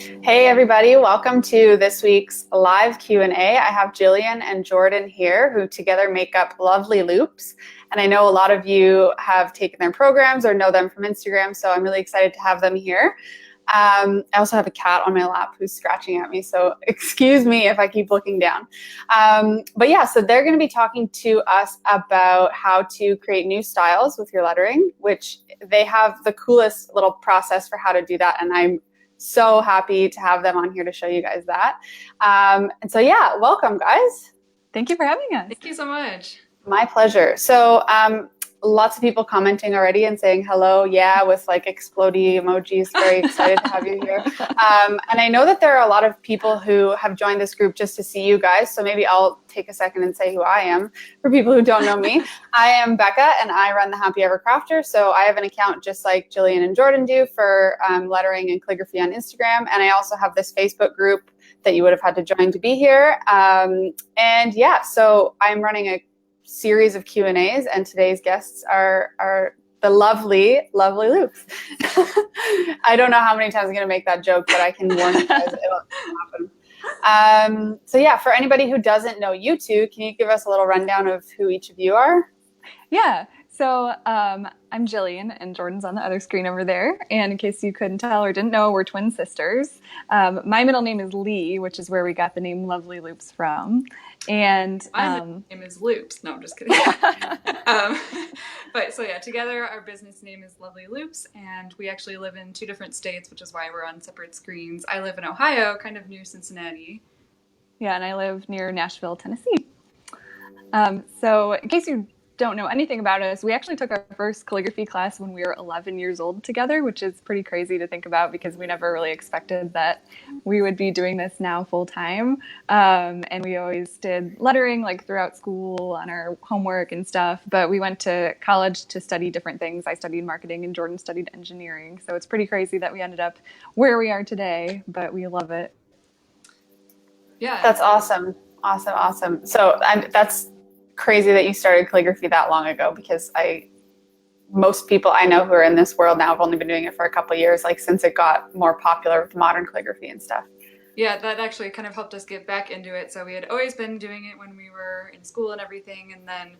Hey everybody, welcome to this week's live Q&A. I have Jillian and Jordan here who together make up Lovely Loops. And I know a lot of you have taken their programs or know them from Instagram, so I'm really excited to have them here. I also have a cat on my lap who's scratching at me, so excuse me if I keep looking down. But yeah, so they're going to be talking to us about how to create new styles with your lettering, which they have the coolest little process for how to do that. And I'm so happy to have them on here to show you guys that. And so yeah, welcome guys. Thank you for having us. Thank you so much. My pleasure. So lots of people commenting already and saying hello, yeah, with like explodey emojis. Very excited to have you here. And I know that there are a lot of people who have joined this group just to see you guys. So maybe I'll take a second and say who I am for people who don't know me. I am Becca and I run the Happy Ever Crafter. So I have an account just like Jillian and Jordan do for lettering and calligraphy on Instagram. And I also have this Facebook group that you would have had to join to be here. And yeah, so I'm running a series of Q&As, and today's guests are the lovely Loops. I don't know how many times I'm going to make that joke, but I can warn you guys it'll happen. So yeah, for anybody who doesn't know you two, can you give us a little rundown of who each of you are? Yeah, so I'm Jillian, and Jordan's on the other screen over there. And in case you couldn't tell or didn't know, we're twin sisters. My middle name is Lee, which is where we got the name Lovely Loops from. And my name is Loops. No, I'm just kidding. But so yeah, together our business name is Lovely Loops, and we actually live in two different states, which is why we're on separate screens. I live in Ohio, kind of near Cincinnati. Yeah, and I live near Nashville, Tennessee. So in case you don't know anything about us, we actually took our first calligraphy class when we were 11 years old together, which is pretty crazy to think about because we never really expected that we would be doing this now full time. And we always did lettering like throughout school on our homework and stuff, but we went to college to study different things. I studied marketing and Jordan studied engineering. So it's pretty crazy that we ended up where we are today, but we love it. Yeah. That's awesome. Awesome. So that's crazy that you started calligraphy that long ago, because most people I know who are in this world now have only been doing it for a couple of years, like since it got more popular with modern calligraphy and stuff. Yeah, that actually kind of helped us get back into it. So we had always been doing it when we were in school and everything, and then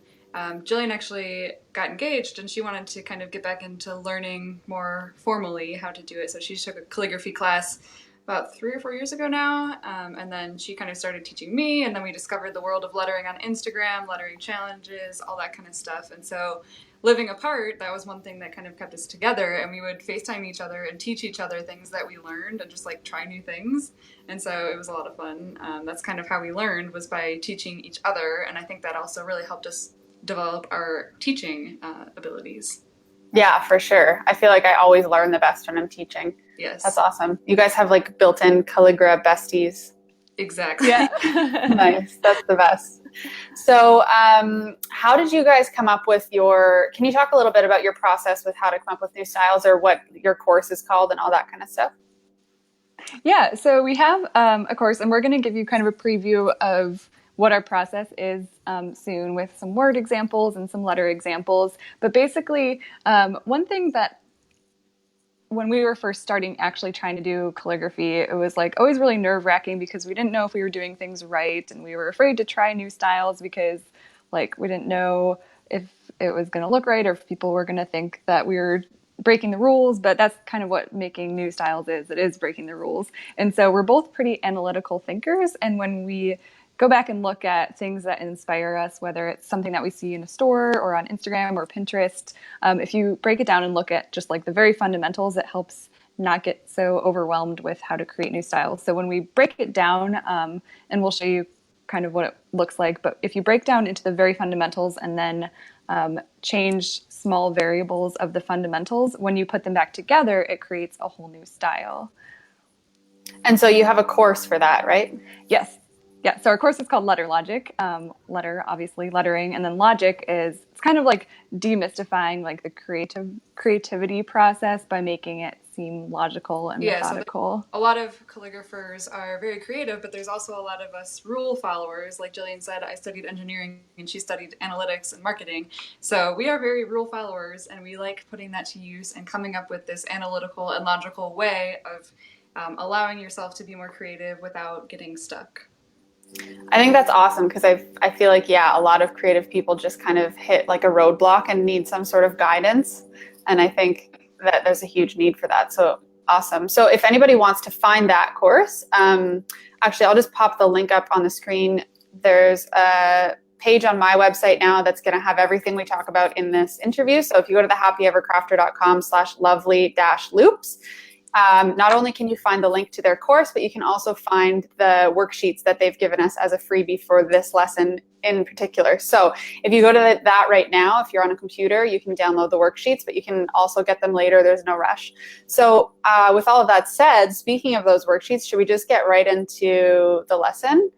Jillian actually got engaged and she wanted to kind of get back into learning more formally how to do it. So she took a calligraphy class about 3 or 4 years ago now, and then she kind of started teaching me, and then we discovered the world of lettering on Instagram, lettering challenges, all that kind of stuff. And so living apart, that was one thing that kind of kept us together, and we would FaceTime each other and teach each other things that we learned and just like try new things. And so it was a lot of fun. That's kind of how we learned, was by teaching each other, and I think that also really helped us develop our teaching abilities. Yeah, for sure. I feel like I always learn the best when I'm teaching. Yes. That's awesome. You guys have like built-in Calligra besties. Exactly. Yeah. Nice. That's the best. So how did you guys come up with can you talk a little bit about your process with how to come up with new styles, or what your course is called and all that kind of stuff? Yeah, so we have a course, and we're going to give you kind of a preview of what our process is soon, with some word examples and some letter examples. But basically, one thing that when we were first starting actually trying to do calligraphy, it was like always really nerve-wracking because we didn't know if we were doing things right, and we were afraid to try new styles because like we didn't know if it was going to look right or if people were going to think that we were breaking the rules. But that's kind of what making new styles is. It is breaking the rules. And so we're both pretty analytical thinkers, and when we go back and look at things that inspire us, whether it's something that we see in a store or on Instagram or Pinterest, if you break it down and look at just like the very fundamentals, it helps not get so overwhelmed with how to create new styles. So when we break it down, and we'll show you kind of what it looks like, but if you break down into the very fundamentals and then change small variables of the fundamentals, when you put them back together, it creates a whole new style. And so you have a course for that, right? Yes. Yeah, so our course is called Letter Logic. Letter, obviously, lettering, and then logic is, it's kind of like demystifying like the creativity process by making it seem logical and methodical. So a lot of calligraphers are very creative, but there's also a lot of us rule followers. Like Jillian said, I studied engineering and she studied analytics and marketing. So we are very rule followers, and we like putting that to use and coming up with this analytical and logical way of allowing yourself to be more creative without getting stuck. I think that's awesome because I feel like, yeah, a lot of creative people just kind of hit like a roadblock and need some sort of guidance. And I think that there's a huge need for that. So awesome. So if anybody wants to find that course, actually, I'll just pop the link up on the screen. There's a page on my website now that's going to have everything we talk about in this interview. So if you go to the happyevercrafter.com/lovely-loops, not only can you find the link to their course, but you can also find the worksheets that they've given us as a freebie for this lesson in particular. So if you go to that right now, if you're on a computer, you can download the worksheets, but you can also get them later. There's no rush. So with all of that said, speaking of those worksheets, should we just get right into the lesson?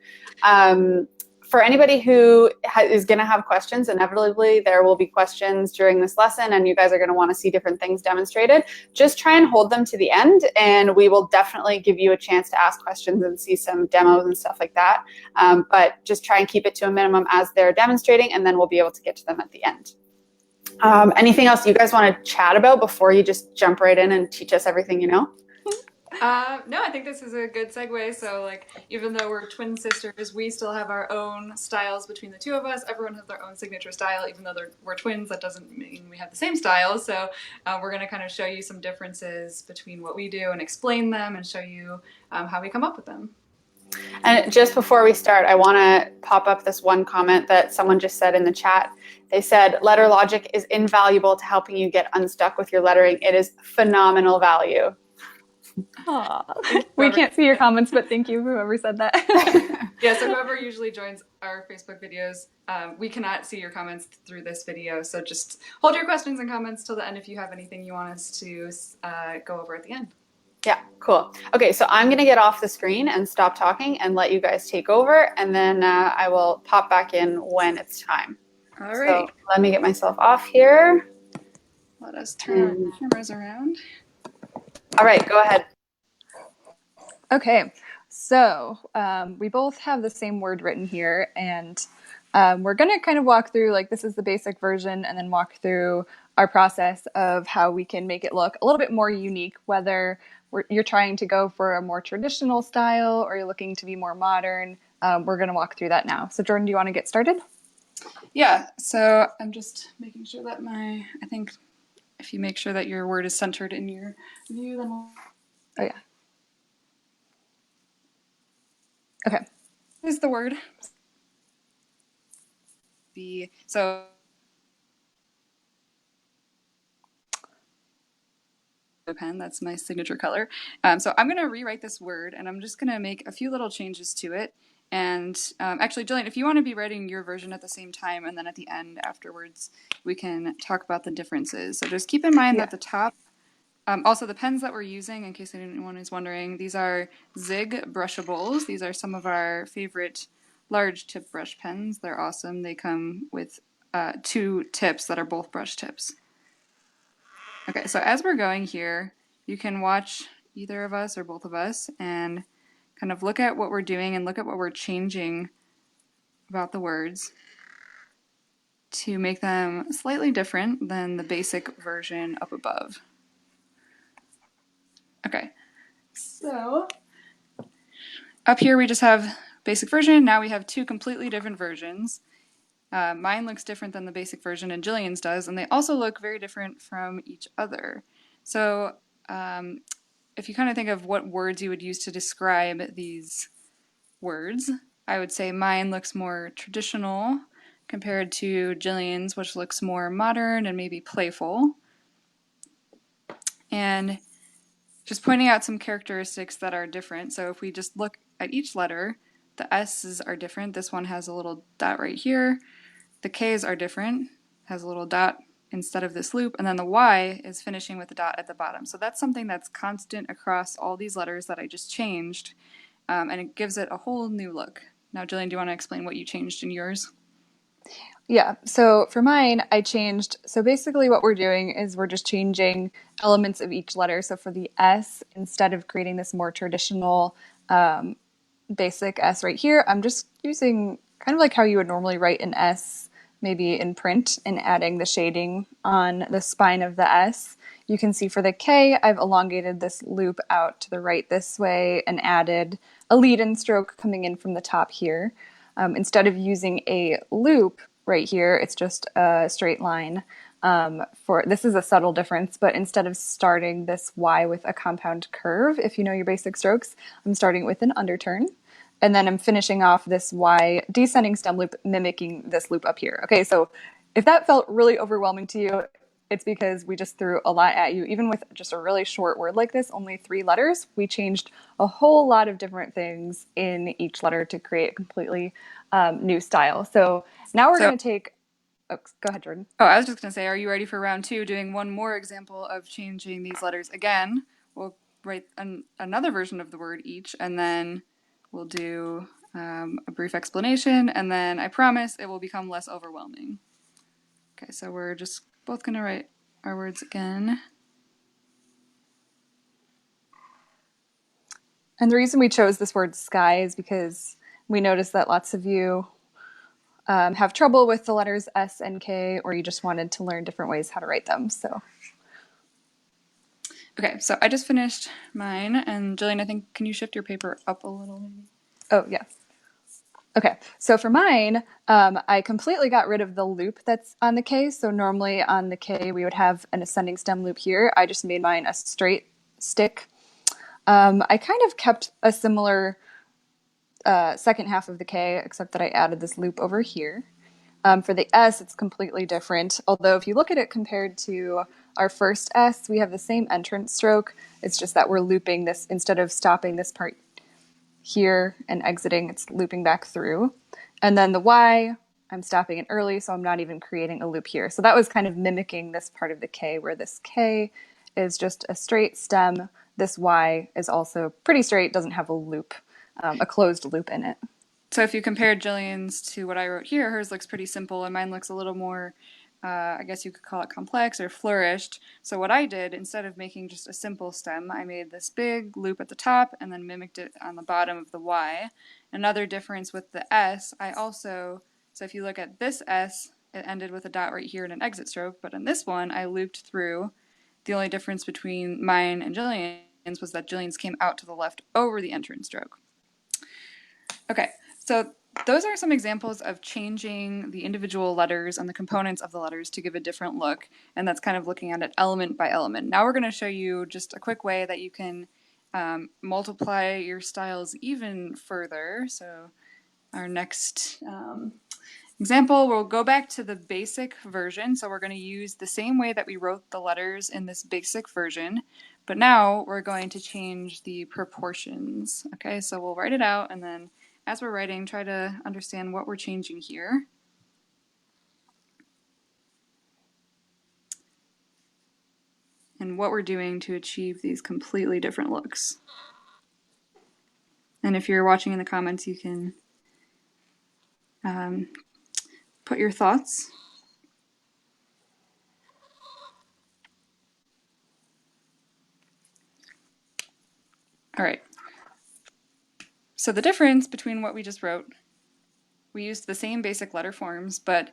For anybody who is going to have questions, inevitably there will be questions during this lesson and you guys are going to want to see different things demonstrated. Just try and hold them to the end and we will definitely give you a chance to ask questions and see some demos and stuff like that. But just try and keep it to a minimum as they're demonstrating and then we'll be able to get to them at the end. Anything else you guys want to chat about before you just jump right in and teach us everything you know? No, I think this is a good segue. So, like, even though we're twin sisters, we still have our own styles between the two of us. Everyone has their own signature style. Even though we're twins, that doesn't mean we have the same style. So, we're going to kind of show you some differences between what we do and explain them and show you how we come up with them. And just before we start, I want to pop up this one comment that someone just said in the chat. They said, letter logic is invaluable to helping you get unstuck with your lettering. It is phenomenal value. We can't see your comments, but thank you, whoever said that. Yeah, so whoever usually joins our Facebook videos, we cannot see your comments through this video, so just hold your questions and comments till the end if you have anything you want us to go over at the end. Yeah, cool. Okay, so I'm going to get off the screen and stop talking and let you guys take over, and then I will pop back in when it's time. All right. So let me get myself off here. Let us turn our cameras around. All right, go ahead. Okay, so we both have the same word written here, and we're going to kind of walk through, like, this is the basic version, and then walk through our process of how we can make it look a little bit more unique, whether you're trying to go for a more traditional style or you're looking to be more modern. We're going to walk through that now. So Jordan, do you want to get started? Yeah, so I'm just making sure that I think if you make sure that your word is centered in your view, then we'll... Oh, yeah. Okay. Here's the word. So pen, that's my signature color. So I'm going to rewrite this word and I'm just going to make a few little changes to it. And actually, Jillian, if you want to be writing your version at the same time and then at the end afterwards, we can talk about the differences. So just keep in mind that the top, also the pens that we're using, in case anyone is wondering, these are Zig brushables. These are some of our favorite large tip brush pens. They're awesome. They come with 2 tips that are both brush tips. Okay, so as we're going here, you can watch either of us or both of us and kind of look at what we're doing and look at what we're changing about the words to make them slightly different than the basic version up above. Okay, so up here we just have basic version. Now we have 2 completely different versions. Mine looks different than the basic version and Jillian's does, and they also look very different from each other. So if you kind of think of what words you would use to describe these words, I would say mine looks more traditional compared to Jillian's, which looks more modern and maybe playful. And just pointing out some characteristics that are different. So if we just look at each letter, the S's are different. This one has a little dot right here. The K's are different, has a little dot instead of this loop, and then the Y is finishing with a dot at the bottom. So that's something that's constant across all these letters that I just changed, and it gives it a whole new look. Now, Jillian, do you want to explain what you changed in yours? Yeah, so for mine, I changed, so basically what we're doing is we're just changing elements of each letter. So for the S, instead of creating this more traditional basic S right here, I'm just using kind of like how you would normally write an S maybe in print and adding the shading on the spine of the S. You can see for the K, I've elongated this loop out to the right this way and added a lead-in stroke coming in from the top here. Instead of using a loop right here, it's just a straight line. This is a subtle difference, but instead of starting this Y with a compound curve, if you know your basic strokes, I'm starting with an underturn. And then I'm finishing off this Y descending stem loop mimicking this loop up here. Okay, so if that felt really overwhelming to you, it's because we just threw a lot at you. Even with just a really short word like this, only 3 letters, we changed a whole lot of different things in each letter to create a completely new style. So now we're going to take... Oh, go ahead, Jordan. Oh, I was just going to say, are you ready for round 2, doing one more example of changing these letters again? We'll write another version of the word each, and then we'll do a brief explanation, and then I promise it will become less overwhelming. Okay, so we're just both going to write our words again. And the reason we chose this word sky is because we noticed that lots of you have trouble with the letters S and K, or you just wanted to learn different ways how to write them. So, okay, so I just finished mine, and Jillian, I think, can you shift your paper up a little maybe? Oh, yeah. Okay, so for mine, I completely got rid of the loop that's on the K. So normally on the K, we would have an ascending stem loop here. I just made mine a straight stick. I kind of kept a similar second half of the K, except that I added this loop over here. For the S, it's completely different. Although if you look at it compared to our first S, we have the same entrance stroke. It's just that we're looping this, instead of stopping this part here and exiting, it's looping back through. And then the Y, I'm stopping it early, so I'm not even creating a loop here. So that was kind of mimicking this part of the K, where this K is just a straight stem. This Y is also pretty straight, doesn't have a loop, a closed loop in it. So if you compared Jillian's to what I wrote here, hers looks pretty simple, and mine looks a little more, I guess you could call it complex or flourished. So what I did, instead of making just a simple stem, I made this big loop at the top and then mimicked it on the bottom of the Y. Another difference with the S, so if you look at this S, it ended with a dot right here and an exit stroke, but in this one, I looped through. The only difference between mine and Jillian's was that Jillian's came out to the left over the entrance stroke. Okay, so those are some examples of changing the individual letters and the components of the letters to give a different look, and that's kind of looking at it element by element. Now we're going to show you just a quick way that you can multiply your styles even further. So our next example, we'll go back to the basic version. So we're going to use the same way that we wrote the letters in this basic version, but now we're going to change the proportions. Okay, so we'll write it out, and then as we're writing, try to understand what we're changing here. And what we're doing to achieve these completely different looks. And if you're watching in the comments, you can put your thoughts. All right. So the difference between what we just wrote, we used the same basic letter forms, but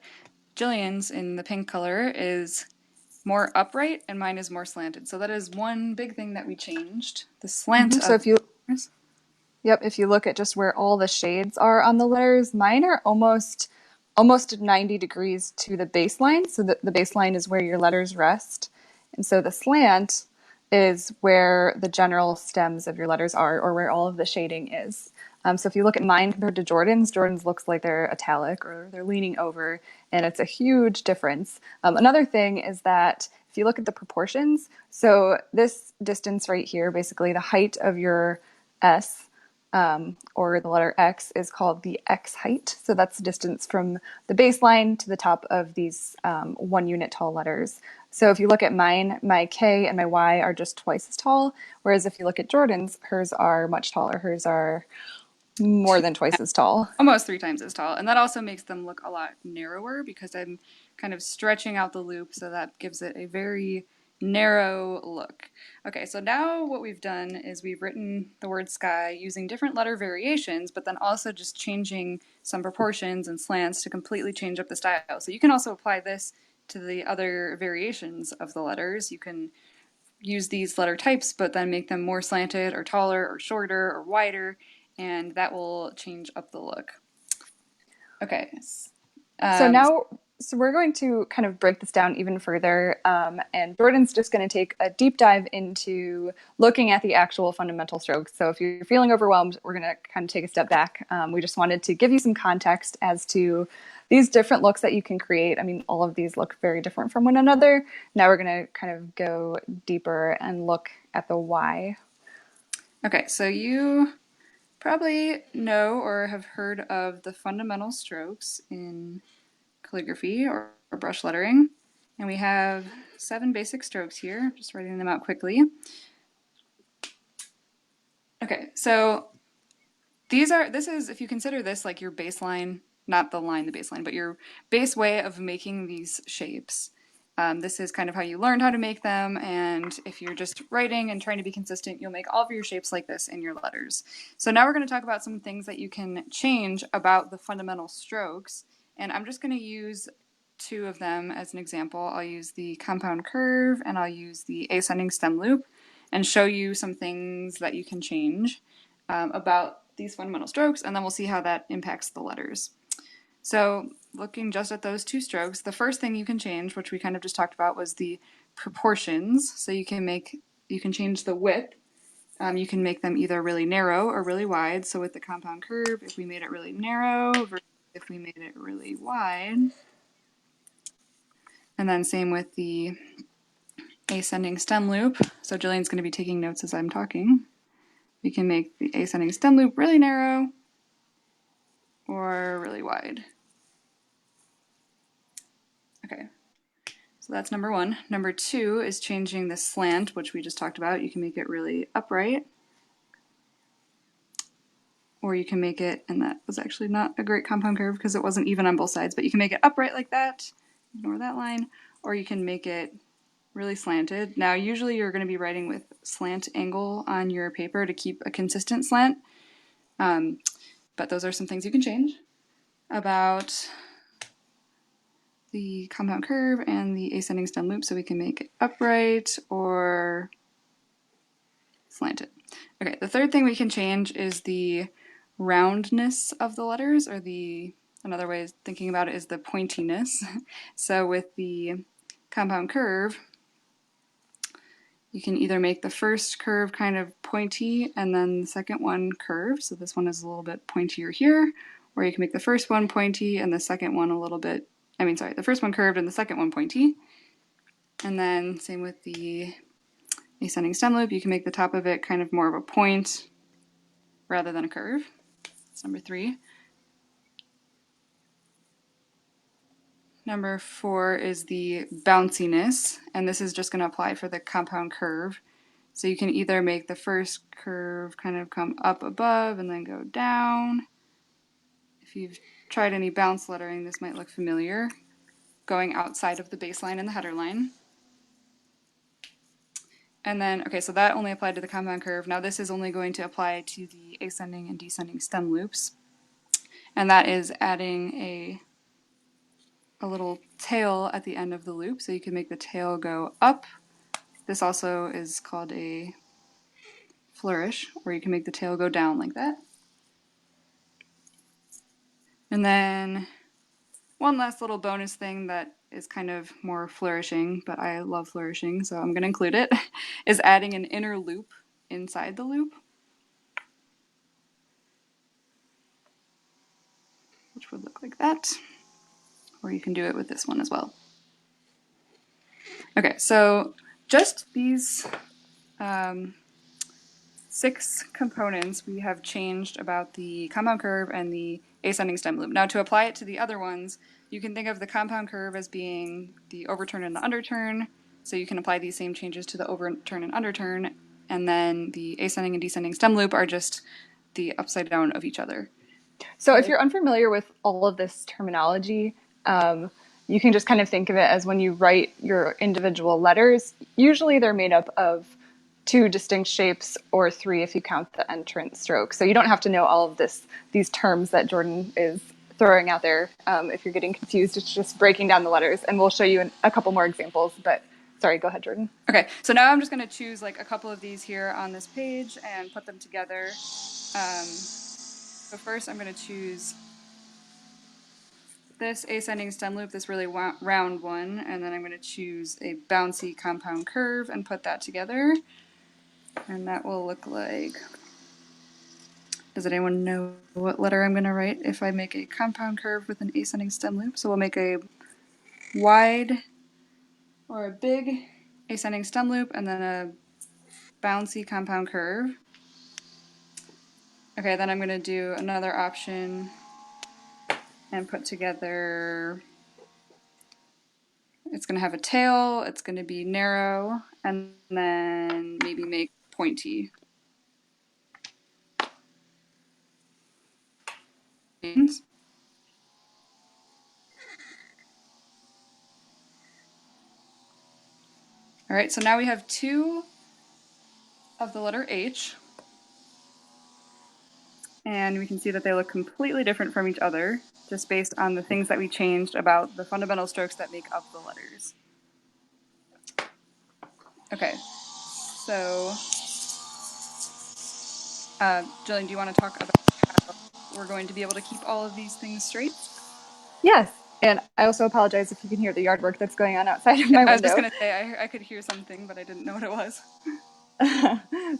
Jillian's in the pink color is more upright and mine is more slanted. So that is one big thing that we changed. The slant. So if you look at just where all the shades are on the letters, mine are almost 90 degrees to the baseline. So the baseline is where your letters rest. And so the slant is where the general stems of your letters are, or where all of the shading is. So if you look at mine compared to Jordan's looks like they're italic or they're leaning over, and it's a huge difference. Another thing is that if you look at the proportions, so this distance right here, basically the height of your S, or the letter X, is called the X height. So that's the distance from the baseline to the top of these 1 unit tall letters. So if you look at mine, my K and my Y are just twice as tall, whereas if you look at Jordan's, hers are much taller. Hers are more than twice as tall. Almost 3 times as tall. And that also makes them look a lot narrower because I'm kind of stretching out the loop, so that gives it a very narrow look. Okay, so now what we've done is we've written the word sky using different letter variations, but then also just changing some proportions and slants to completely change up the style. So you can also apply this to the other variations of the letters. You can use these letter types, but then make them more slanted or taller or shorter or wider, and that will change up the look. Okay. So we're going to kind of break this down even further, and Jordan's just going to take a deep dive into looking at the actual fundamental strokes. So if you're feeling overwhelmed, we're going to kind of take a step back. We just wanted to give you some context as to these different looks that you can create. I mean, all of these look very different from one another. Now we're going to kind of go deeper and look at the why. Okay, so you probably know or have heard of the fundamental strokes in calligraphy or brush lettering. And we have 7 basic strokes here, just writing them out quickly. Okay, so this is, if you consider this like your baseline, not the line, the baseline, but your base way of making these shapes. This is kind of how you learned how to make them, and if you're just writing and trying to be consistent, you'll make all of your shapes like this in your letters. So now we're going to talk about some things that you can change about the fundamental strokes, and I'm just going to use 2 of them as an example. I'll use the compound curve and I'll use the ascending stem loop and show you some things that you can change about these fundamental strokes, and then we'll see how that impacts the letters. So looking just at those 2 strokes, the first thing you can change, which we kind of just talked about, was the proportions. So you can change the width. You can make them either really narrow or really wide. So with the compound curve, if we made it really narrow versus if we made it really wide. And then same with the ascending stem loop. So Jillian's going to be taking notes as I'm talking. We can make the ascending stem loop really narrow or really wide. Okay, so that's number 1. Number 2 is changing the slant, which we just talked about. You can make it really upright, or you can make it, and that was actually not a great compound curve because it wasn't even on both sides, but you can make it upright like that, ignore that line, or you can make it really slanted. Now, usually you're going to be writing with slant angle on your paper to keep a consistent slant, but those are some things you can change about the compound curve and the ascending stem loop, so we can make it upright or slanted. Okay, the third thing we can change is the roundness of the letters, or another way of thinking about it is the pointiness. So with the compound curve, you can either make the first curve kind of pointy and then the second one curved, so this one is a little bit pointier here, or you can make the first one pointy and the second one the first one curved and the second one pointy. And then same with the ascending stem loop, you can make the top of it kind of more of a point rather than a curve. That's number 3. Number 4 is the bounciness, and this is just going to apply for the compound curve. So you can either make the first curve kind of come up above and then go down. If you've tried any bounce lettering, this might look familiar, going outside of the baseline and the header line. And then, okay, so that only applied to the compound curve. Now this is only going to apply to the ascending and descending stem loops. And that is adding a little tail at the end of the loop, so you can make the tail go up. This also is called a flourish, where you can make the tail go down like that. And then one last little bonus thing that is kind of more flourishing, but I love flourishing, so I'm going to include it, is adding an inner loop inside the loop, which would look like that. Or you can do it with this one as well. Okay, so just these 6 components we have changed about the compound curve and the ascending stem loop. Now to apply it to the other ones, you can think of the compound curve as being the overturn and the underturn, so you can apply these same changes to the overturn and underturn, and then the ascending and descending stem loop are just the upside down of each other. So if you're unfamiliar with all of this terminology, you can just kind of think of it as when you write your individual letters, usually they're made up of 2 distinct shapes, or 3 if you count the entrance stroke. So you don't have to know all of these terms that Jordan is throwing out there. If you're getting confused, it's just breaking down the letters, and we'll show you a couple more examples. But sorry, go ahead, Jordan. Okay, so now I'm just going to choose like a couple of these here on this page and put them together. So first I'm going to choose this ascending stem loop, this really round one, and then I'm going to choose a bouncy compound curve and put that together. And that will look like, does anyone know what letter I'm going to write if I make a compound curve with an ascending stem loop? So we'll make a wide or a big ascending stem loop and then a bouncy compound curve. Okay, then I'm going to do another option and put together, it's going to have a tail, it's going to be narrow, and then maybe make pointy. All right, so now we have two of the letter H, and we can see that they look completely different from each other, just based on the things that we changed about the fundamental strokes that make up the letters. Okay, so Jillian, do you want to talk about how we're going to be able to keep all of these things straight? Yes, and I also apologize if you can hear the yard work that's going on outside of my window. I was just going to say, I could hear something, but I didn't know what it was.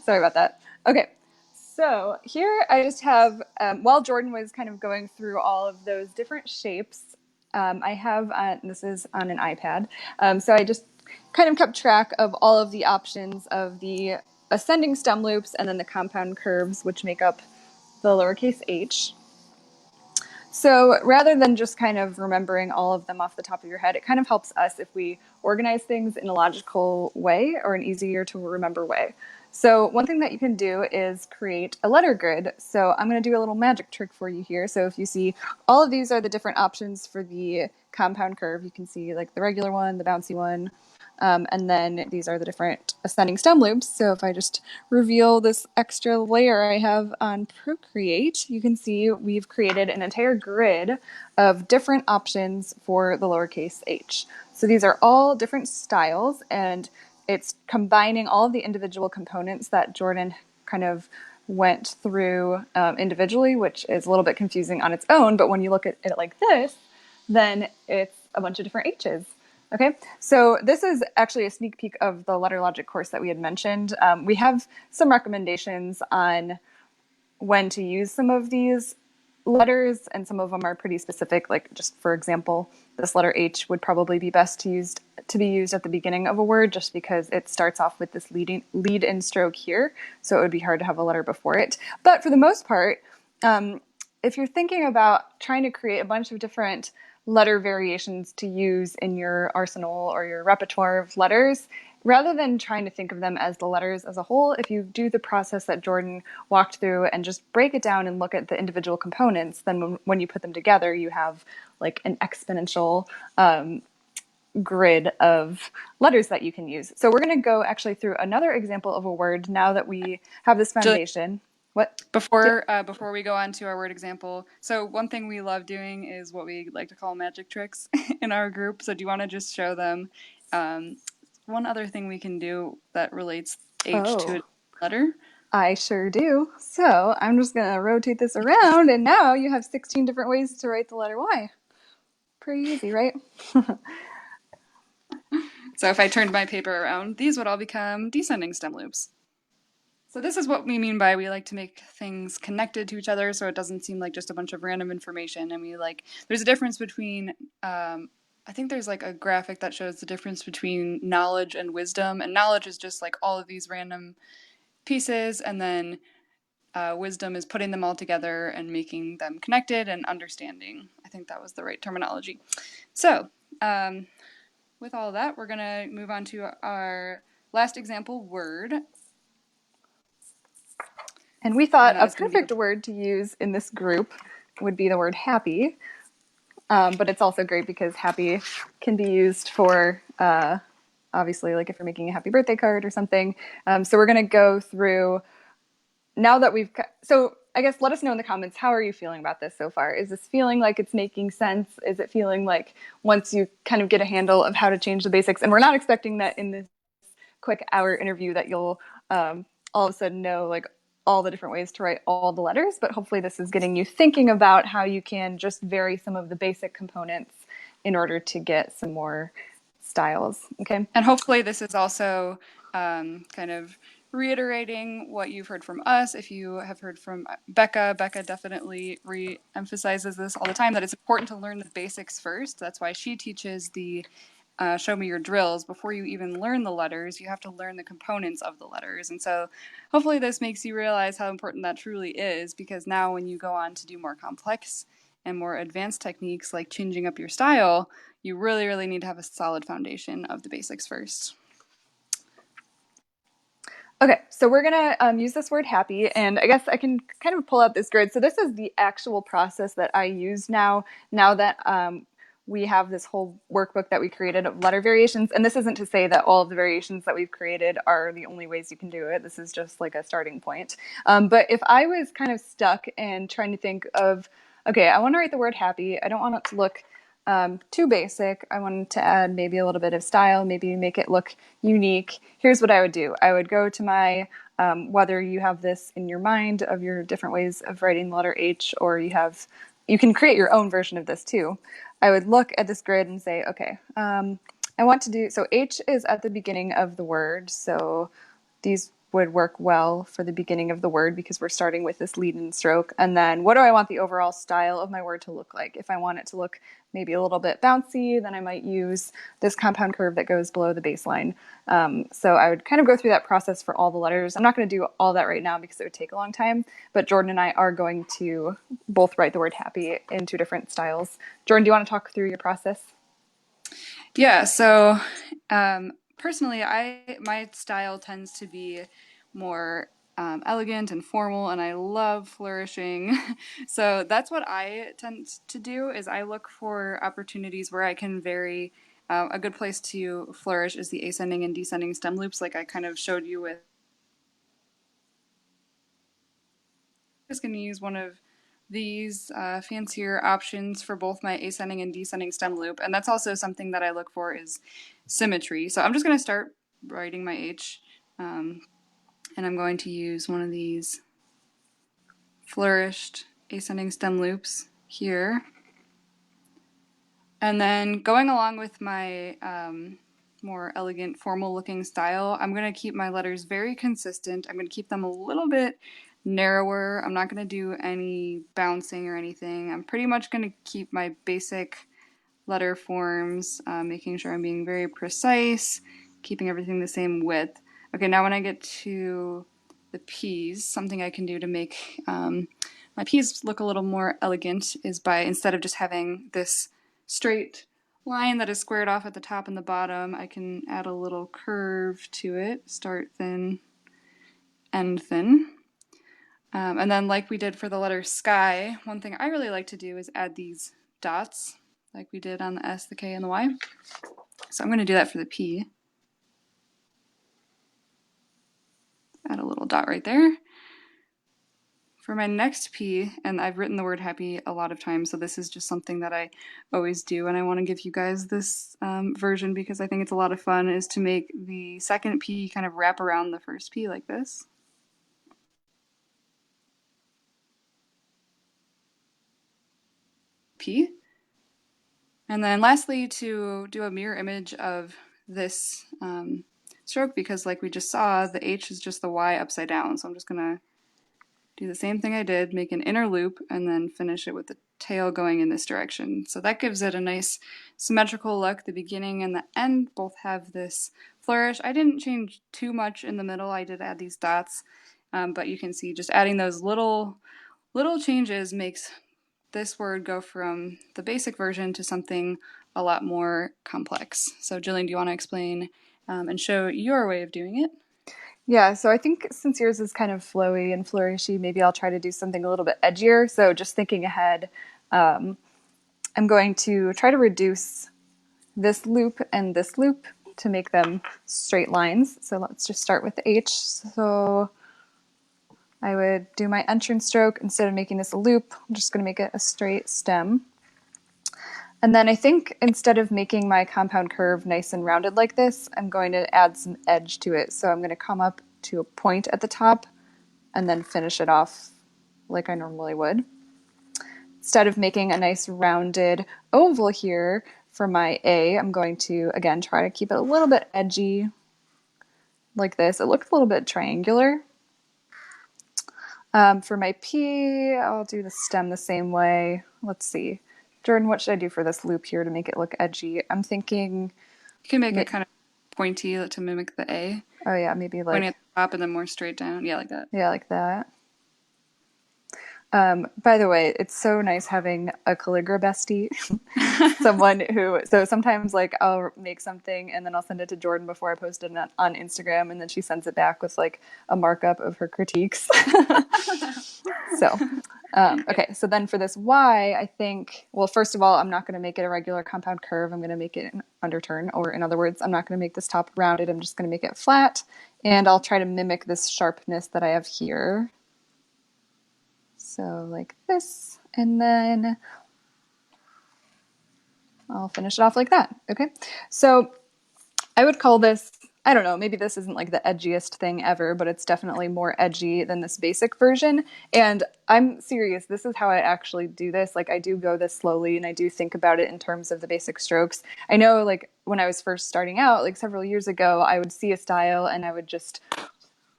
Sorry about that. Okay, so here I just have, while Jordan was kind of going through all of those different shapes, I have, this is on an iPad, so I just kind of kept track of all of the options of the ascending stem loops and then the compound curves, which make up the lowercase h. So rather than just kind of remembering all of them off the top of your head, it kind of helps us if we organize things in a logical way or an easier to remember way. So one thing that you can do is create a letter grid. So I'm going to do a little magic trick for you here. So if you see all of these are the different options for the compound curve, you can see like the regular one, the bouncy one, and then these are the different ascending stem loops. So if I just reveal this extra layer I have on Procreate, you can see we've created an entire grid of different options for the lowercase h. So these are all different styles, and it's combining all of the individual components that Jordan kind of went through individually, which is a little bit confusing on its own. But when you look at it like this, then it's a bunch of different H's. Okay, so this is actually a sneak peek of the letter logic course that we had mentioned. We have some recommendations on when to use some of these letters, and some of them are pretty specific. Like, just for example, this letter H would probably be best to be used at the beginning of a word, just because it starts off with this lead-in stroke here, so it would be hard to have a letter before it. But for the most part, if you're thinking about trying to create a bunch of different letter variations to use in your arsenal or your repertoire of letters, rather than trying to think of them as the letters as a whole, if you do the process that Jordan walked through and just break it down and look at the individual components, then when you put them together, you have like an exponential grid of letters that you can use. So we're going to go actually through another example of a word now that we have this foundation. What? Before we go on to our word example, so one thing we love doing is what we like to call magic tricks in our group. So do you want to just show them one other thing we can do that relates H to a letter? I sure do. So I'm just going to rotate this around, and now you have 16 different ways to write the letter Y. Pretty easy, right? So if I turned my paper around, these would all become descending stem loops. So this is what we mean by we like to make things connected to each other so it doesn't seem like just a bunch of random information. And there's a difference between, I think there's like a graphic that shows the difference between knowledge and wisdom. And knowledge is just like all of these random pieces, and then wisdom is putting them all together and making them connected and understanding. I think that was the right terminology. So with all that, we're going to move on to our last example, word. And we thought a perfect word to use in this group would be the word happy. But it's also great because happy can be used for, obviously, like if you're making a happy birthday card or something. So we're going to go through, now that so I guess let us know in the comments, how are you feeling about this so far? Is this feeling like it's making sense? Is it feeling like once you kind of get a handle of how to change the basics, and we're not expecting that in this quick hour interview that you'll all of a sudden know like all the different ways to write all the letters, but hopefully this is getting you thinking about how you can just vary some of the basic components in order to get some more styles. Okay. And hopefully this is also kind of reiterating what you've heard from us. If you have heard from Becca definitely re-emphasizes this all the time, that it's important to learn the basics first. That's why she teaches the show me your drills. Before you even learn the letters, you have to learn the components of the letters. And so hopefully this makes you realize how important that truly is, because now when you go on to do more complex and more advanced techniques like changing up your style, you really, really need to have a solid foundation of the basics first. Okay, so we're gonna use this word happy, and I guess I can kind of pull out this grid. So this is the actual process that I use now that we have this whole workbook that we created of letter variations. And this isn't to say that all of the variations that we've created are the only ways you can do it. This is just like a starting point. But if I was kind of stuck and trying to think of, okay, I want to write the word happy. I don't want it to look too basic. I wanted to add maybe a little bit of style, maybe make it look unique. Here's what I would do. I would go to my, whether you have this in your mind of your different ways of writing the letter H, or you can create your own version of this too. I would look at this grid and say, okay, I want to do, so H is at the beginning of the word. So these would work well for the beginning of the word because we're starting with this lead and stroke. And then what do I want the overall style of my word to look like? If I want it to look maybe a little bit bouncy, then I might use this compound curve that goes below the baseline. So I would kind of go through that process for all the letters. I'm not going to do all that right now because it would take a long time, but Jordan and I are going to both write the word happy in two different styles. Jordan, do you want to talk through your process? Yeah, so personally, my style tends to be more elegant and formal, and I love flourishing. So that's what I tend to do, is I look for opportunities where I can vary. A good place to flourish is the ascending and descending stem loops, like I kind of showed you with. I'm just going to use one of these fancier options for both my ascending and descending stem loop, and that's also something that I look for is symmetry. So I'm just going to start writing my H, and I'm going to use one of these flourished ascending stem loops here, and then going along with my more elegant formal looking style, I'm going to keep my letters very consistent. I'm going to keep them a little bit narrower. I'm not going to do any bouncing or anything. I'm pretty much going to keep my basic letter forms, making sure I'm being very precise, keeping everything the same width. Okay, now when I get to the P's, something I can do to make my P's look a little more elegant is by, instead of just having this straight line that is squared off at the top and the bottom, I can add a little curve to it, start thin, end thin. And then like we did for the letter sky, one thing I really like to do is add these dots like we did on the S, the K, and the Y. So I'm going to do that for the P. Add a little dot right there. For my next P, and I've written the word happy a lot of times, so this is just something that I always do, and I want to give you guys this version because I think it's a lot of fun, is to make the second P kind of wrap around the first P like this. P. And then lastly, to do a mirror image of this stroke, because like we just saw, the H is just the Y upside down. So I'm just going to do the same thing I did, make an inner loop, and then finish it with the tail going in this direction. So that gives it a nice symmetrical look. The beginning and the end both have this flourish. I didn't change too much in the middle. I did add these dots, but you can see just adding those little changes makes this word go from the basic version to something a lot more complex. So Jillian, do you want to explain and show your way of doing it? Yeah, so I think since yours is kind of flowy and flourishy, maybe I'll try to do something a little bit edgier. So just thinking ahead, I'm going to try to reduce this loop and this loop to make them straight lines. So let's just start with the H. So I would do my entrance stroke. Instead of making this a loop, I'm just going to make it a straight stem. And then I think instead of making my compound curve nice and rounded like this, I'm going to add some edge to it. So I'm going to come up to a point at the top and then finish it off like I normally would. Instead of making a nice rounded oval here for my A, I'm going to, again, try to keep it a little bit edgy like this. It looks a little bit triangular. For my P, I'll do the stem the same way. Let's see. Jordan, what should I do for this loop here to make it look edgy? I'm thinking... You can make it kind of pointy to mimic the A. Oh yeah, maybe like... Pointy at the top and then more straight down. Yeah, like that. Yeah, like that. By the way, it's so nice having a calligraphy bestie. Someone who... So sometimes like I'll make something and then I'll send it to Jordan before I post it on Instagram, and then she sends it back with like a markup of her critiques. So... okay, so then for this Y, I think, well, first of all, I'm not going to make it a regular compound curve. I'm going to make it an underturn, or in other words, I'm not going to make this top rounded. I'm just going to make it flat, and I'll try to mimic this sharpness that I have here. So like this, and then I'll finish it off like that. Okay, so I would call this, I don't know, maybe this isn't like the edgiest thing ever, but it's definitely more edgy than this basic version. And I'm serious, this is how I actually do this. Like I do go this slowly and I do think about it in terms of the basic strokes. I know like when I was first starting out, like several years ago, I would see a style and I would just,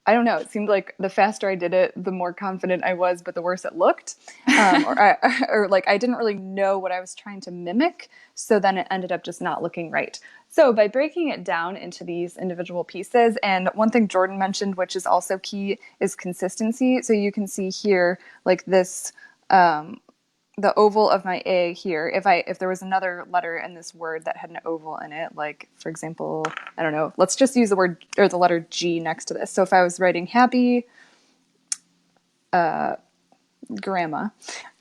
I don't know, it seemed like the faster I did it, the more confident I was, but the worse it looked. Or like I didn't really know what I was trying to mimic. So then it ended up just not looking right. So by breaking it down into these individual pieces, and one thing Jordan mentioned, which is also key, is consistency. So you can see here, like this, the oval of my A here, if there was another letter in this word that had an oval in it, like for example, I don't know, let's just use the word or the letter G next to this. So if I was writing happy grandma,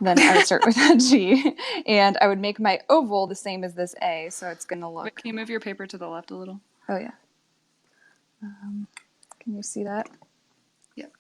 then I would start with a G and I would make my oval the same as this A. So it's going to look... Wait, can you move your paper to the left a little? Oh yeah. Can you see that? Yep.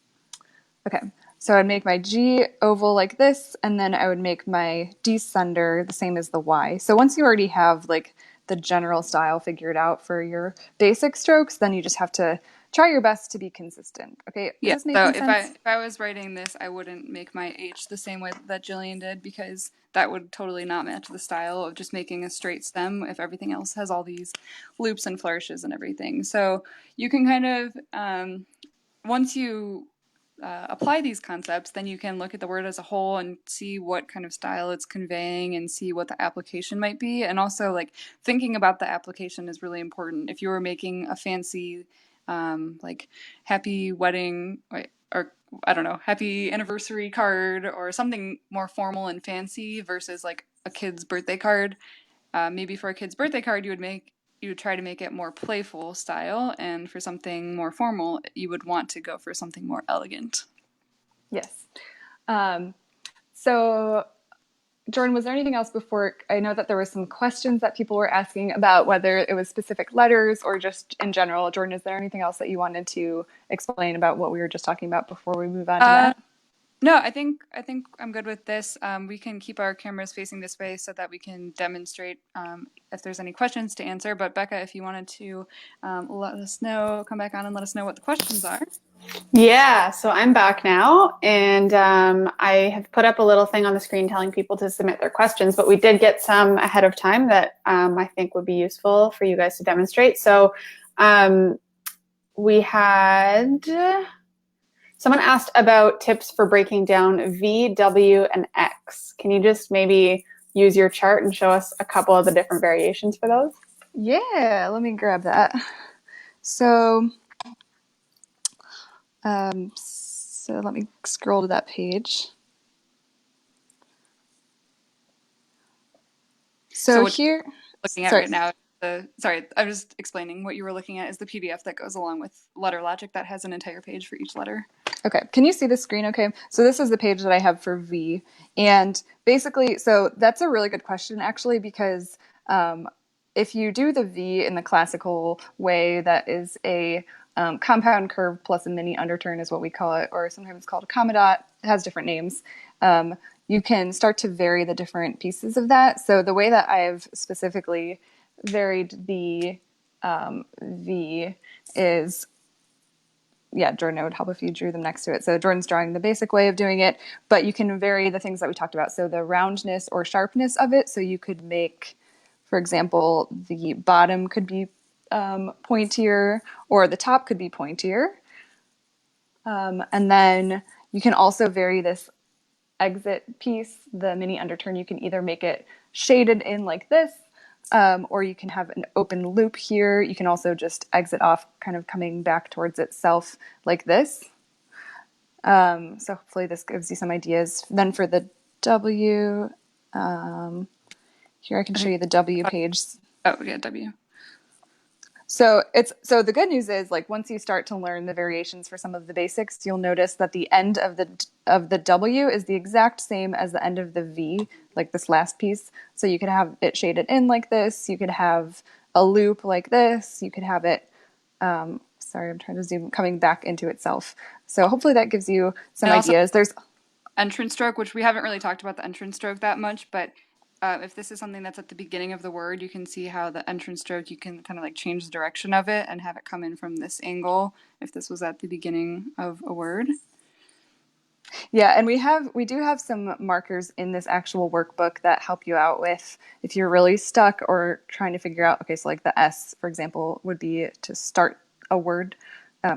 Okay. So I'd make my G oval like this, and then I would make my descender the same as the Y. So once you already have like the general style figured out for your basic strokes, then you just have to try your best to be consistent. Okay. Yeah. So if I was writing this, I wouldn't make my H the same way that Jillian did, because that would totally not match the style of just making a straight stem if everything else has all these loops and flourishes and everything. So you can kind of, once you apply these concepts, then you can look at the word as a whole and see what kind of style it's conveying and see what the application might be. And also like thinking about the application is really important. If you were making a fancy like happy wedding or I don't know, happy anniversary card or something more formal and fancy versus like a kid's birthday card, maybe for a kid's birthday card you would try to make it more playful style, and for something more formal you would want to go for something more elegant. Yes. So Jordan, was there anything else before? I know that there were some questions that people were asking about whether it was specific letters or just in general. Jordan, is there anything else that you wanted to explain about what we were just talking about before we move on to that? No, I think I'm good with this. We can keep our cameras facing this way so that we can demonstrate if there's any questions to answer. But Becca, if you wanted to let us know, come back on and let us know what the questions are. Yeah, so I'm back now, and I have put up a little thing on the screen telling people to submit their questions, but we did get some ahead of time that I think would be useful for you guys to demonstrate. So we had... Someone asked about tips for breaking down V, W, and X. Can you just maybe use your chart and show us a couple of the different variations for those? Yeah, let me grab that. So let me scroll to that page. So here, looking at right now. Sorry, I was just explaining what you were looking at is the PDF that goes along with letter logic that has an entire page for each letter. Okay, can you see the screen okay? So this is the page that I have for V. And basically, so that's a really good question actually, because if you do the V in the classical way, that is a compound curve plus a mini underturn is what we call it, or sometimes it's called a comma dot. It has different names. You can start to vary the different pieces of that. So the way that I've specifically varied the V is, yeah, Jordan, it would help if you drew them next to it. So Jordan's drawing the basic way of doing it, but you can vary the things that we talked about. So the roundness or sharpness of it. So you could make, for example, the bottom could be pointier, or the top could be pointier. And then you can also vary this exit piece, the mini underturn. You can either make it shaded in like this, or you can have an open loop here. You can also just exit off, kind of coming back towards itself like this. So hopefully this gives you some ideas. Then for the W, here I can show you the W page. Oh, yeah, W. So the good news is, like, once you start to learn the variations for some of the basics, you'll notice that the end of the W is the exact same as the end of the V, like this last piece. So you could have it shaded in like this. You could have a loop like this. You could have it, sorry, I'm trying to zoom, coming back into itself. So hopefully that gives you some ideas. There's entrance stroke, which we haven't really talked about the entrance stroke that much, but if this is something that's at the beginning of the word, you can see how the entrance stroke, you can kind of like change the direction of it and have it come in from this angle if this was at the beginning of a word. Yeah, and we do have some markers in this actual workbook that help you out with if you're really stuck or trying to figure out, okay, so like the S, for example, would be to start a word,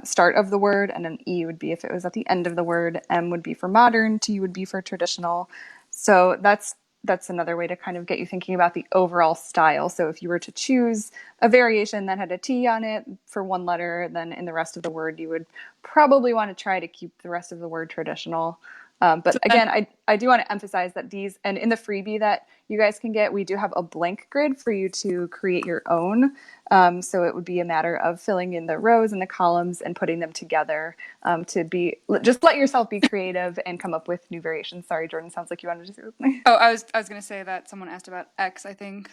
start of the word, and then E would be if it was at the end of the word, M would be for modern, T would be for traditional. So that's another way to kind of get you thinking about the overall style. So if you were to choose a variation that had a T on it for one letter, then in the rest of the word, you would probably want to try to keep the rest of the word traditional. But again, I do want to emphasize that these, and in the freebie that you guys can get, we do have a blank grid for you to create your own. So it would be a matter of filling in the rows and the columns and putting them together just let yourself be creative and come up with new variations. Sorry, Jordan, sounds like you wanted to say something. Oh, I was going to say that someone asked about X, I think.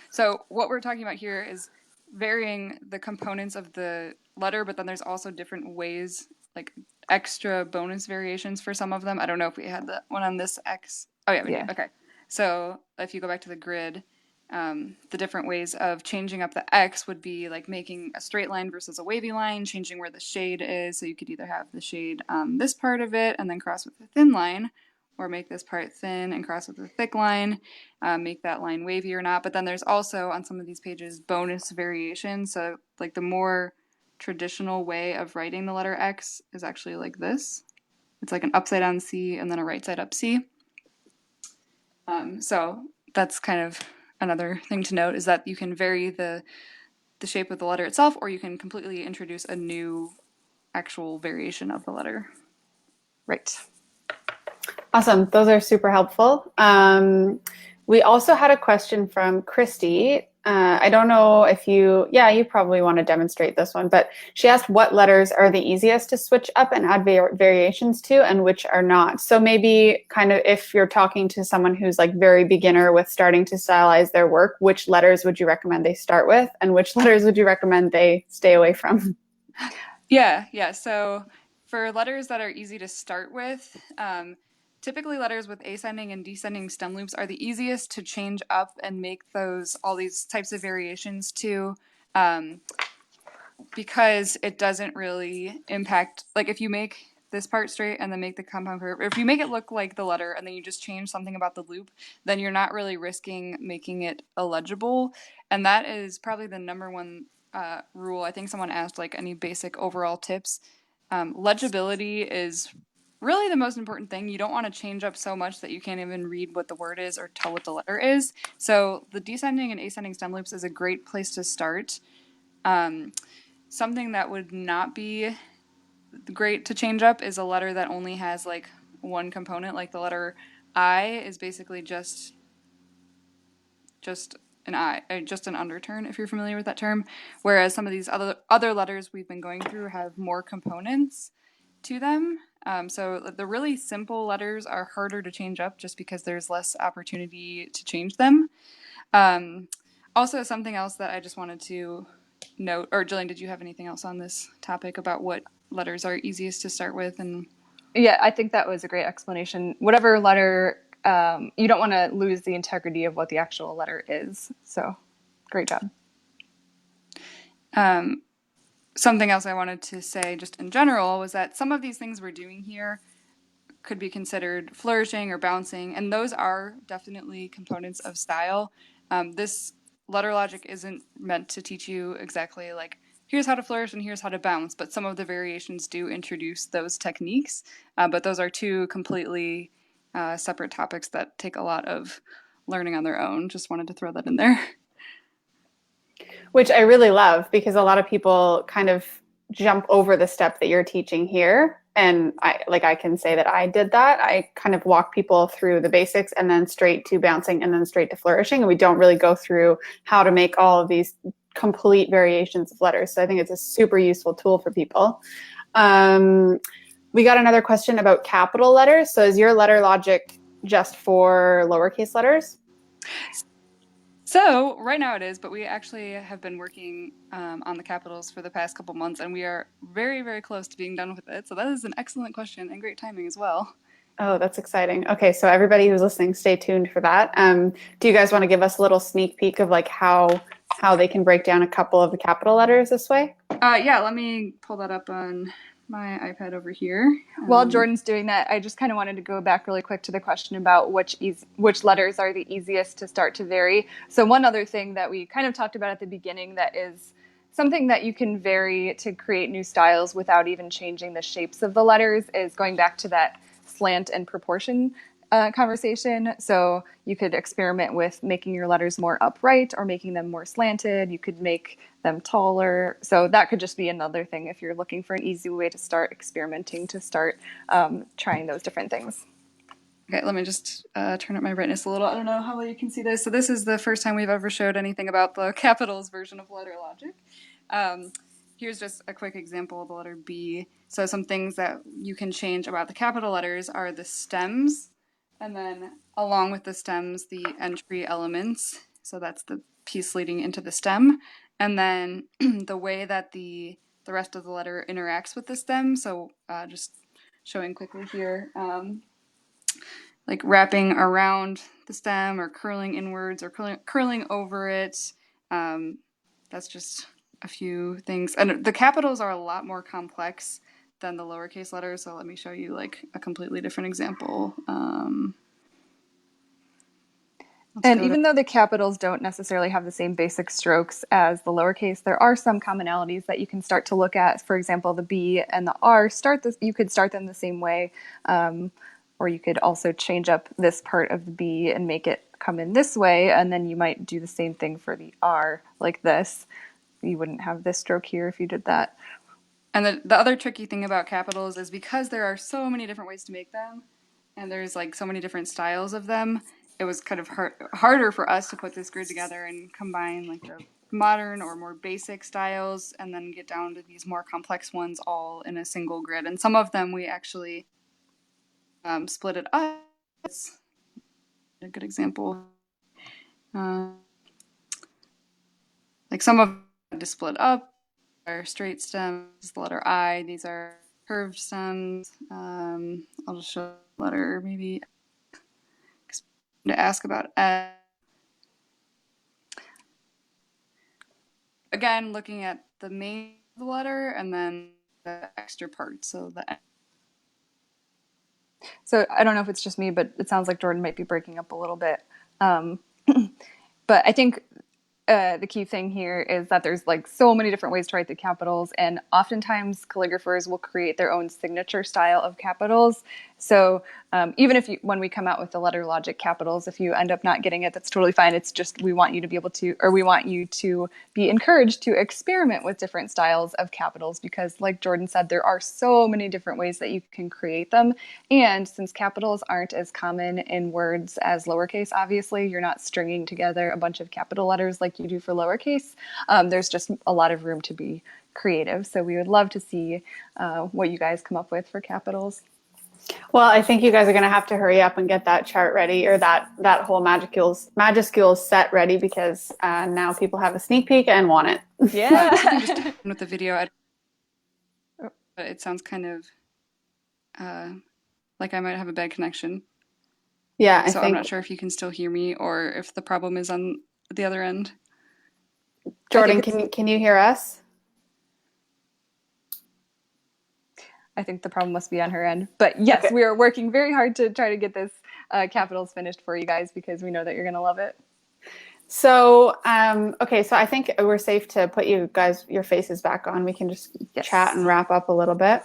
So what we're talking about here is varying the components of the letter, but then there's also different ways, like extra bonus variations for some of them. I don't know if we had that one on this X. Oh, yeah, we do. Okay. So if you go back to the grid, the different ways of changing up the X would be like making a straight line versus a wavy line, changing where the shade is. So you could either have the shade on this part of it and then cross with a thin line, or make this part thin and cross with a thick line, make that line wavy or not. But then there's also on some of these pages bonus variations. So like the more traditional way of writing the letter X is actually like this. It's like an upside down C and then a right side up C. So that's kind of another thing to note, is that you can vary the shape of the letter itself, or you can completely introduce a new actual variation of the letter. Right. Awesome. Those are super helpful. We also had a question from Christy. I don't know if you probably want to demonstrate this one, but she asked what letters are the easiest to switch up and add variations to and which are not. So maybe kind of if you're talking to someone who's like very beginner with starting to stylize their work, which letters would you recommend they start with and which letters would you recommend they stay away from? Yeah. So for letters that are easy to start with, typically letters with ascending and descending stem loops are the easiest to change up and make all these types of variations to, because it doesn't really impact, like if you make this part straight and then make the compound curve, or if you make it look like the letter and then you just change something about the loop, then you're not really risking making it illegible. And that is probably the number one rule. I think someone asked like any basic overall tips. Legibility is really the most important thing. You don't want to change up so much that you can't even read what the word is or tell what the letter is. So the descending and ascending stem loops is a great place to start. Something that would not be great to change up is a letter that only has like one component, like the letter I is basically just an I, just an underturn, if you're familiar with that term. Whereas some of these other letters we've been going through have more components to them. So the really simple letters are harder to change up just because there's less opportunity to change them. Also, something else that I just wanted to note, or Jillian, did you have anything else on this topic about what letters are easiest to start with? And yeah, I think that was a great explanation. Whatever letter, you don't want to lose the integrity of what the actual letter is. So great job. Something else I wanted to say just in general was that some of these things we're doing here could be considered flourishing or bouncing, and those are definitely components of style. This letter logic isn't meant to teach you exactly like here's how to flourish and here's how to bounce, but some of the variations do introduce those techniques. But those are two completely separate topics that take a lot of learning on their own. Just wanted to throw that in there. Which I really love, because a lot of people kind of jump over the step that you're teaching here. And I can say that I did that. I kind of walk people through the basics and then straight to bouncing and then straight to flourishing. And we don't really go through how to make all of these complete variations of letters. So I think it's a super useful tool for people. We got another question about capital letters. So is your letter logic just for lowercase letters? So right now it is, but we actually have been working on the capitals for the past couple months, and we are very, very close to being done with it. So that is an excellent question and great timing as well. Oh, that's exciting. Okay, so everybody who's listening, stay tuned for that. Do you guys want to give us a little sneak peek of like how they can break down a couple of the capital letters this way? Yeah, let me pull that up on my iPad over here. While Jordan's doing that, I just kind of wanted to go back really quick to the question about which letters are the easiest to start to vary. So one other thing that we kind of talked about at the beginning that is something that you can vary to create new styles without even changing the shapes of the letters is going back to that slant and proportion conversation. So you could experiment with making your letters more upright or making them more slanted. You could make them taller. So that could just be another thing if you're looking for an easy way to start experimenting, to start trying those different things. Okay, let me just turn up my brightness a little. I don't know how well you can see this. So this is the first time we've ever showed anything about the capitals version of letter logic. Here's just a quick example of the letter B. So some things that you can change about the capital letters are the stems, and then along with the stems, the entry elements. So that's the piece leading into the stem. And then the way that the rest of the letter interacts with the stem. So just showing quickly here, like wrapping around the stem or curling inwards or curling over it. That's just a few things. And the capitals are a lot more complex than the lowercase letters. So let me show you like a completely different example. And even though the capitals don't necessarily have the same basic strokes as the lowercase, there are some commonalities that you can start to look at. For example, the B and the R, you could start them the same way, or you could also change up this part of the B and make it come in this way, and then you might do the same thing for the R, like this. You wouldn't have this stroke here if you did that. And the other tricky thing about capitals is because there are so many different ways to make them, and there's like so many different styles of them, it was kind of harder for us to put this grid together and combine like the modern or more basic styles and then get down to these more complex ones all in a single grid. And some of them we actually split it up. It's a good example. Like some of them to split up are straight stems, the letter I. These are curved stems. I'll just show the letter maybe to ask about S. Again, looking at the main of the letter and then the extra part. So I don't know if it's just me, but it sounds like Jordan might be breaking up a little bit. But I think the key thing here is that there's like so many different ways to write the capitals, and oftentimes calligraphers will create their own signature style of capitals. So even if when we come out with the letter logic capitals, if you end up not getting it, that's totally fine. It's just we want you to be able to, or we want you to be encouraged to experiment with different styles of capitals, because like Jordan said, there are so many different ways that you can create them. And since capitals aren't as common in words as lowercase, obviously, you're not stringing together a bunch of capital letters like you do for lowercase. There's just a lot of room to be creative. So we would love to see what you guys come up with for capitals. Well, I think you guys are going to have to hurry up and get that chart ready, or that whole Magiskewels set ready, because now people have a sneak peek and want it. Yeah. With the video, but it sounds kind of like I might have a bad connection. Yeah, So I'm not sure if you can still hear me or if the problem is on the other end. Jordan, can you hear us? I think the problem must be on her end. But yes, Okay. we are working very hard to try to get this capitals finished for you guys, because we know that you're going to love it. So, okay, so I think we're safe to put you guys, your faces back on. We can just chat and wrap up a little bit.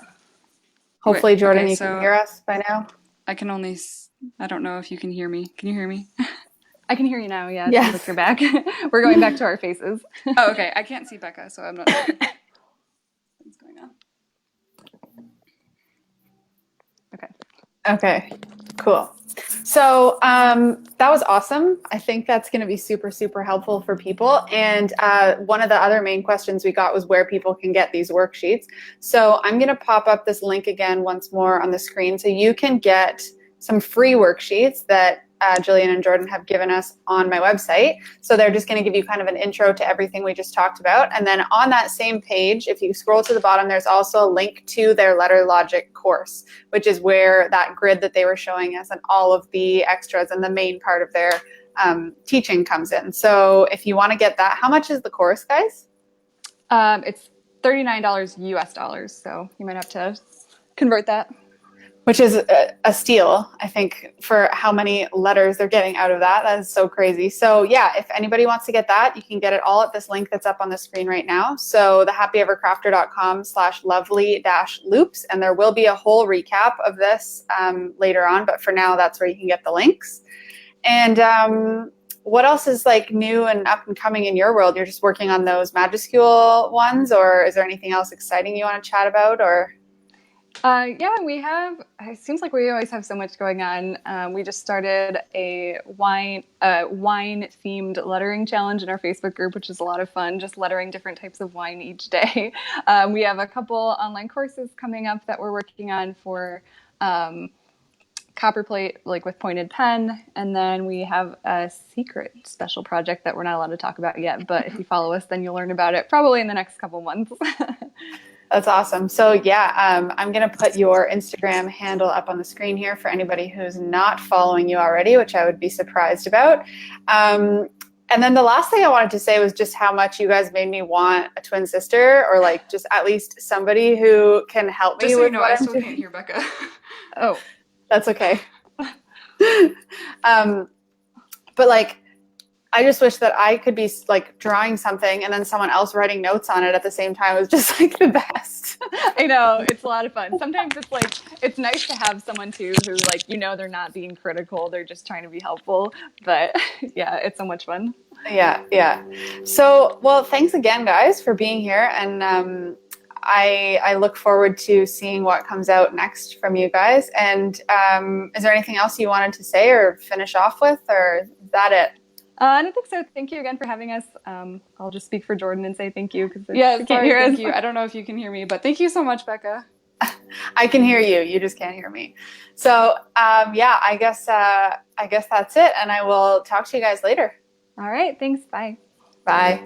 Hopefully, Wait, Jordan, okay, you can hear us by now. I don't know if you can hear me. Can you hear me? I can hear you now, yeah. Yes. Look, you're back. We're going back to our faces. Oh, okay. I can't see Becca, so I'm not sure what's going on. Okay, cool. So that was awesome. I think that's going to be super, super helpful for people. And one of the other main questions we got was where people can get these worksheets. So I'm going to pop up this link again once more on the screen, so you can get some free worksheets that Jillian and Jordan have given us on my website. So they're just going to give you kind of an intro to everything we just talked about. And then on that same page, if you scroll to the bottom, there's also a link to their letter logic course, which is where that grid that they were showing us and all of the extras and the main part of their teaching comes in. So if you want to get that, how much is the course, guys? It's $39 US dollars. So you might have to convert that. Which is a steal, I think, for how many letters they're getting out of that. That is so crazy. So yeah, if anybody wants to get that, you can get it all at this link that's up on the screen right now. So thehappyevercrafter.com/lovely-loops. And there will be a whole recap of this later on. But for now, that's where you can get the links. And what else is like new and up and coming in your world? You're just working on those Magiskewel ones, or is there anything else exciting you want to chat about, or? Yeah, we have, it seems like we always have so much going on. We just started a wine themed lettering challenge in our Facebook group, which is a lot of fun, just lettering different types of wine each day. We have a couple online courses coming up that we're working on for copperplate, like with pointed pen. And then we have a secret special project that we're not allowed to talk about yet, but if you follow us, then you'll learn about it probably in the next couple months. That's awesome. So yeah, I'm going to put your Instagram handle up on the screen here for anybody who's not following you already, which I would be surprised about. And then the last thing I wanted to say was just how much you guys made me want a twin sister, or like just at least somebody who can help me. Just so with you know, what I I'm still doing. can't hear Becca. Oh, that's okay. But like, I just wish that I could be like drawing something and then someone else writing notes on it at the same time. It was just like the best. I know, it's a lot of fun. Sometimes it's like, it's nice to have someone too who, like, you know, they're not being critical, they're just trying to be helpful. But yeah, it's so much fun. Yeah. So, well, thanks again, guys, for being here. And I look forward to seeing what comes out next from you guys. And is there anything else you wanted to say or finish off with, or is that it? I don't think so. Thank you again for having us. I'll just speak for Jordan and say thank you. Thank you. I don't know if you can hear me, but thank you so much, Becca. I can hear you. You just can't hear me. So yeah, I guess that's it. And I will talk to you guys later. All right. Thanks. Bye. Bye.